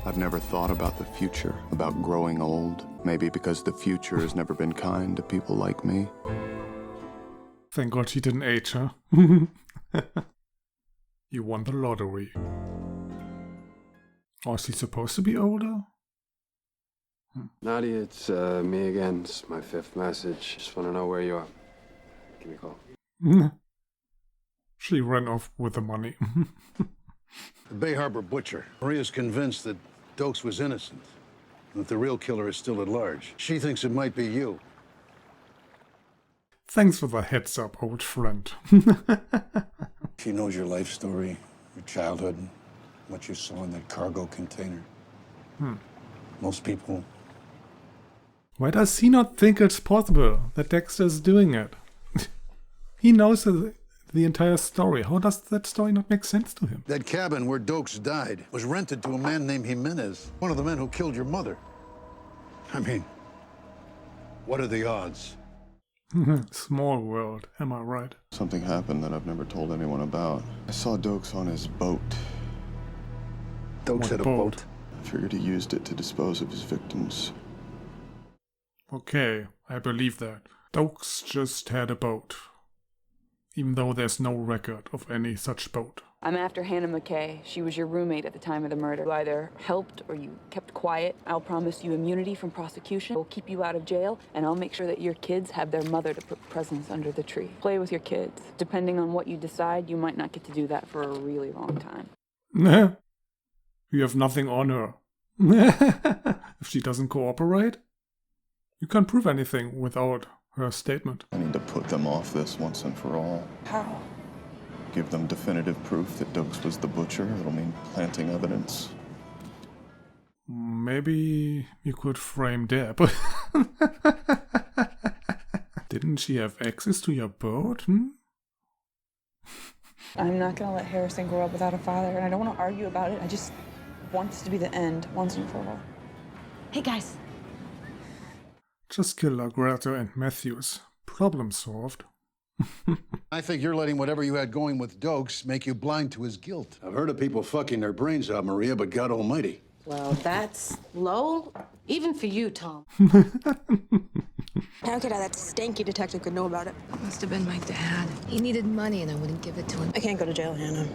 I've never thought about the future, about growing old. Maybe because the future has never been kind to people like me. Thank God she didn't age, huh? You won the lottery. Or is she supposed to be older? Nadia, it's me again. It's my 5th message. Just want to know where you are. Give me a call. She ran off with the money. The Bay Harbor butcher. Maria's convinced that Dokes was innocent, and that the real killer is still at large. She thinks it might be you. Thanks for the heads up, old friend. She knows your life story, your childhood, and what you saw in that cargo container. Most people... Why does he not think it's possible that Dexter is doing it? He knows the entire story. How does that story not make sense to him? That cabin where Dokes died was rented to a man named Jimenez, one of the men who killed your mother. I mean, what are the odds? Small world, am I right? Something happened that I've never told anyone about. I saw Dokes on his boat. Dokes had a boat? I figured he used it to dispose of his victims. Okay, I believe that. Dokes just had a boat. Even though there's no record of any such boat. I'm after Hannah McKay. She was your roommate at the time of the murder. You either helped or you kept quiet. I'll promise you immunity from prosecution. We'll keep you out of jail, and I'll make sure that your kids have their mother to put presents under the tree. Play with your kids. Depending on what you decide, you might not get to do that for a really long time. You have nothing on her. If she doesn't cooperate, you can't prove anything without her statement. I need to put them off this once and for all. How? Give them definitive proof that Dokes was the butcher. It'll mean planting evidence. Maybe you could frame Deb. Didn't she have access to your boat? I'm not gonna let Harrison grow up without a father, and I don't want to argue about it. I just want this to be the end, once and for all. Hey, guys. Just kill Lagreta and Matthews. Problem solved. I think you're letting whatever you had going with Dokes make you blind to his guilt. I've heard of people fucking their brains out, Maria, but God almighty. Well, that's low, even for you, Tom. How could that stanky detective could know about it? Must have been my dad. He needed money and I wouldn't give it to him. I can't go to jail, Hannah.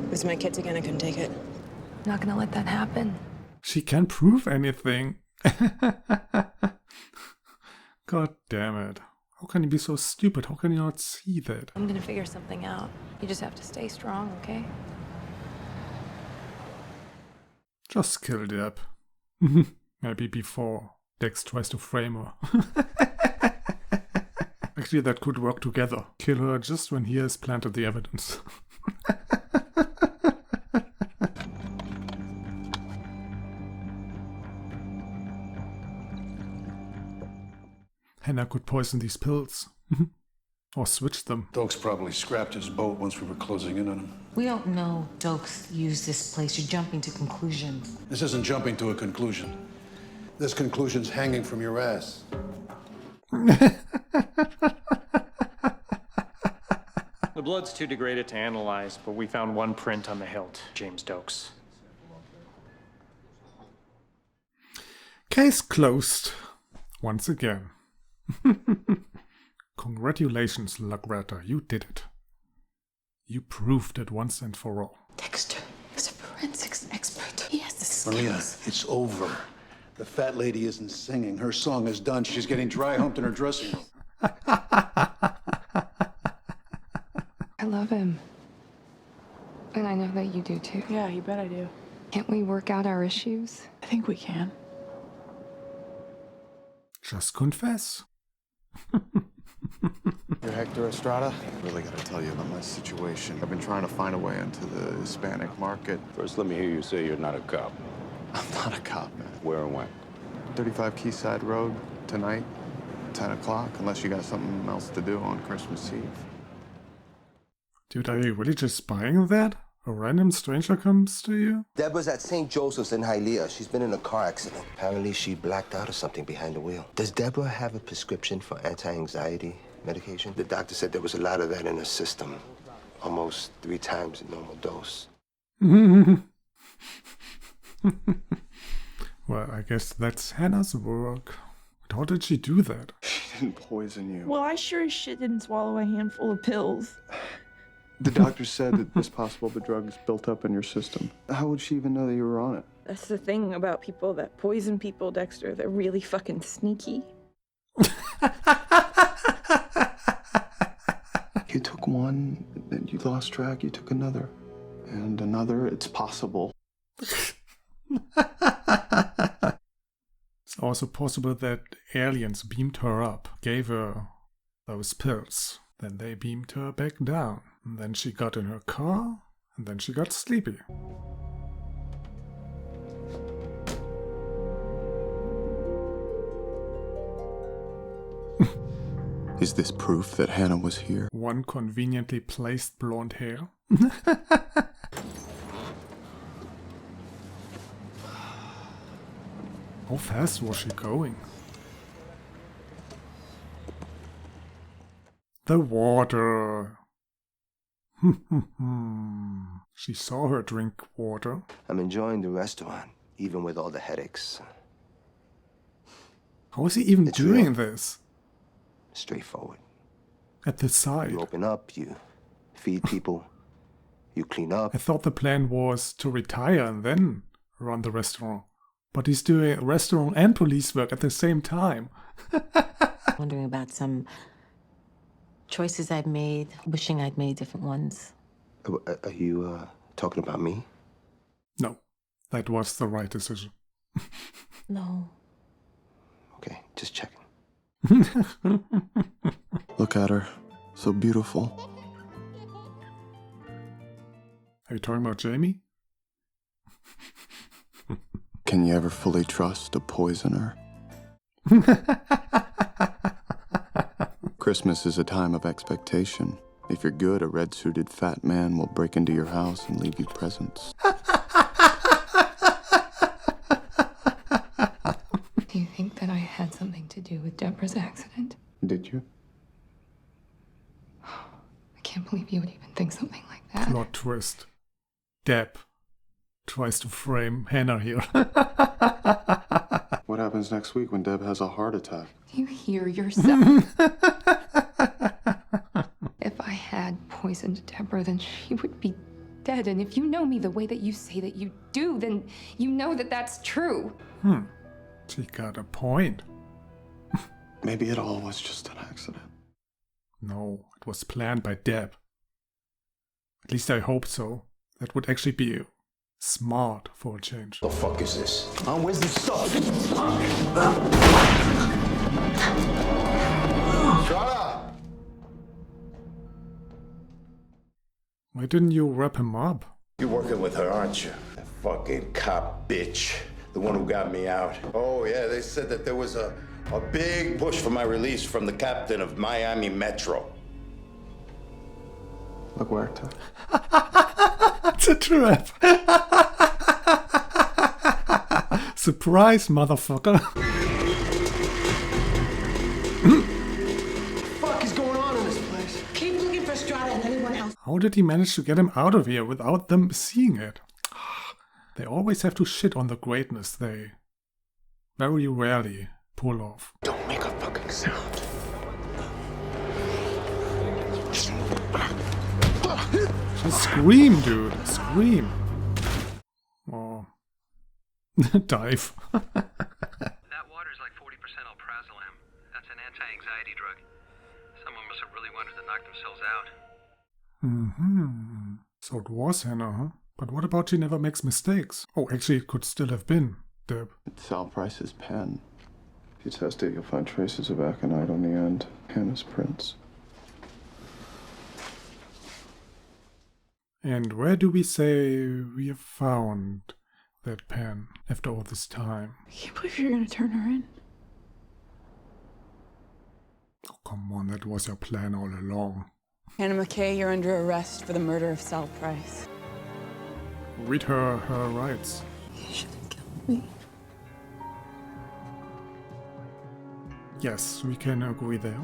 With my kids again, I couldn't take it. Not gonna let that happen. She can't prove anything. God damn it. How can you be so stupid? How can you not see that? I'm gonna figure something out. You just have to stay strong, okay? Just kill Deb. Maybe before Dex tries to frame her. Actually, that could work together. Kill her just when he has planted the evidence. Hannah could poison these pills. Or switch them. Dokes probably scrapped his boat once we were closing in on him. We don't know Dokes used this place. You're jumping to conclusions. This isn't jumping to a conclusion. This conclusion's hanging from your ass. The blood's too degraded to analyze, but we found one print on the hilt. James Dokes. Case closed. Once again. Congratulations, Lagreta. You did it. You proved it once and for all. Dexter is a forensics expert. He has the skills. Maria, it's over. The fat lady isn't singing. Her song is done. She's getting dry humped in her dressing room. I love him. And I know that you do too. Yeah, you bet I do. Can't we work out our issues? I think we can. Just confess. You're Hector Estrada? I really gotta tell you about my situation. I've been trying to find a way into the Hispanic market. First, let me hear you say you're not a cop. I'm not a cop, man. Where and when? 35 Quayside Road, tonight, 10 o'clock, unless you got something else to do on Christmas Eve. Dude, are you really just buying that? A random stranger comes to you? Deb was at St. Joseph's in Hialeah. She's been in a car accident. Apparently, she blacked out or something behind the wheel. Does Deborah have a prescription for anti-anxiety medication? The doctor said there was a lot of that in her system. Almost 3 times the normal dose. Well, I guess that's Hannah's work. But how did she do that? She didn't poison you. Well, I sure as shit didn't swallow a handful of pills. The doctor said that it's possible the drug's built up in your system. How would she even know that you were on it? That's the thing about people that poison people, Dexter. They're really fucking sneaky. You took one, then you lost track, you took another. And another, it's possible. It's also possible that aliens beamed her up, gave her those pills. Then they beamed her back down. And then she got in her car, and then she got sleepy. Is this proof that Hannah was here? One conveniently placed blonde hair. How fast was she going? The water. She saw her drink water. I'm enjoying the restaurant, even with all the headaches. How is he even It's doing real. this? Straightforward. At the side. You open up, you feed people, you clean up. I thought the plan was to retire and then run the restaurant. But he's doing restaurant and police work at the same time. Wondering about some choices I've made, wishing I'd made different ones. Are you talking about me? No, that was the right decision. No. Okay, just checking. Look at her. So beautiful. Are you talking about Jamie? Can you ever fully trust a poisoner? Christmas is a time of expectation. If you're good, a red-suited fat man will break into your house and leave you presents. Do you think that I had something to do with Deborah's accident? Did you? I can't believe you would even think something like that. Plot twist. Deb tries to frame Hannah here. What happens next week when Deb has a heart attack? Do you hear yourself? If I had poisoned Deborah, then she would be dead. And if you know me the way that you say that you do, then you know that that's true. She got a point. Maybe it all was just an accident. No, it was planned by Deb. At least I hope so. That would actually be smart for a change. The fuck is this? Where's the stuff? Shut up! Why didn't you wrap him up? You're working with her, aren't you? That fucking cop bitch. The one who got me out. Oh, yeah, they said that there was a big push for my release from the captain of Miami Metro. Look where to. It's a trap. Surprise, motherfucker. What is going on in this place? Keep looking for Strata and anyone else. How did he manage to get him out of here without them seeing it? They always have to shit on the greatness they very rarely pull off. Don't make a fucking sound. Just scream, dude. Scream. Oh. Dive. That water's like 40% alprazolam. That's an anti-anxiety drug. Someone must have really wanted to knock themselves out. So it was Hannah, huh? But what about she never makes mistakes? Oh, actually it could still have been Deb. It's Sal Price's pen. If you test it, you'll find traces of aconite on the end. Hannah's prints. And where do we say we have found that pen after all this time? I can't believe you're gonna turn her in. Oh, come on, that was your plan all along. Hannah McKay, you're under arrest for the murder of Sal Price. Read her rights. You should have killed me. Yes, we can agree there.